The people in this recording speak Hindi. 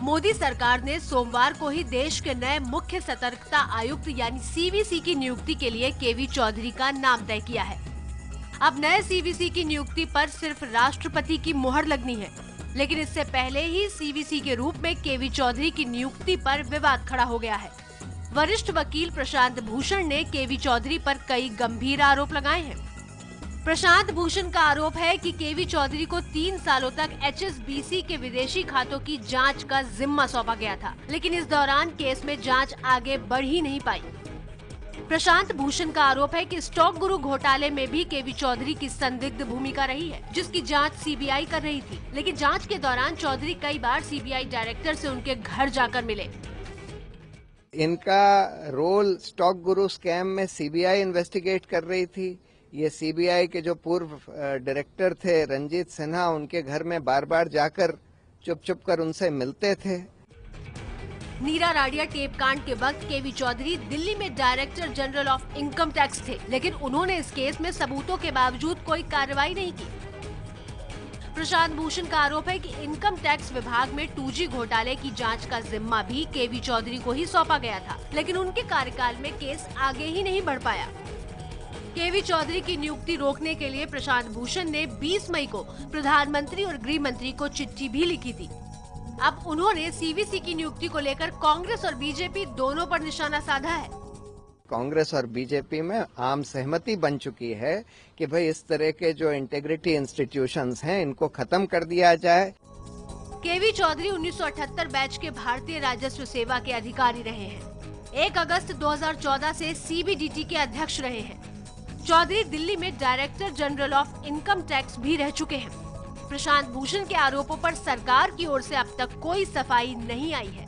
मोदी सरकार ने सोमवार को ही देश के नए मुख्य सतर्कता आयुक्त यानी सीवीसी की नियुक्ति के लिए केवी चौधरी का नाम तय किया है। अब नए सीवीसी की नियुक्ति पर सिर्फ राष्ट्रपति की मुहर लगनी है, लेकिन इससे पहले ही सीवीसी के रूप में केवी चौधरी की नियुक्ति पर विवाद खड़ा हो गया है। वरिष्ठ वकील प्रशांत भूषण ने केवी चौधरी पर कई गंभीर आरोप लगाए हैं। प्रशांत भूषण का आरोप है कि केवी चौधरी को 3 सालों तक HSBC के विदेशी खातों की जांच का जिम्मा सौंपा गया था, लेकिन इस दौरान केस में जांच आगे बढ़ ही नहीं पाई। प्रशांत भूषण का आरोप है कि स्टॉक गुरु घोटाले में भी केवी चौधरी की संदिग्ध भूमिका रही है, जिसकी जांच सीबीआई कर रही थी, लेकिन जांच के दौरान चौधरी कई बार सीबीआई डायरेक्टर से उनके घर जाकर मिले। इनका रोल स्टॉक गुरु स्कैम में सीबीआई इन्वेस्टिगेट कर रही थी। ये सीबीआई के जो पूर्व डायरेक्टर थे रंजीत सिन्हा, उनके घर में बार बार जाकर चुप कर उनसे मिलते थे। नीरा राडिया टेप कांड के वक्त केवी चौधरी दिल्ली में director general of income tax थे, लेकिन उन्होंने इस केस में सबूतों के बावजूद कोई कार्रवाई नहीं की। प्रशांत भूषण का आरोप है कि इनकम टैक्स विभाग में 2G घोटाले की जांच का जिम्मा भी केवी चौधरी को ही सौंपा गया था, लेकिन उनके कार्यकाल में केस आगे ही नहीं बढ़ पाया। केवी चौधरी की नियुक्ति रोकने के लिए प्रशांत भूषण ने 20 मई को प्रधानमंत्री और गृह मंत्री को चिट्ठी भी लिखी थी। अब उन्होंने सीवीसी की नियुक्ति को लेकर कांग्रेस और बीजेपी दोनों पर निशाना साधा है। कांग्रेस और बीजेपी में आम सहमति बन चुकी है कि भाई इस तरह के जो इंटीग्रिटी इंस्टीट्यूशंस हैं, इनको खत्म कर दिया जाए। केवी चौधरी 1978 बैच के भारतीय राजस्व सेवा के अधिकारी रहे हैं। 1 अगस्त 2014 से CBDT के अध्यक्ष रहे हैं। चौधरी दिल्ली में director general of income tax भी रह चुके हैं। प्रशांत भूषण के आरोपों पर सरकार की ओर से अब तक कोई सफाई नहीं आई है।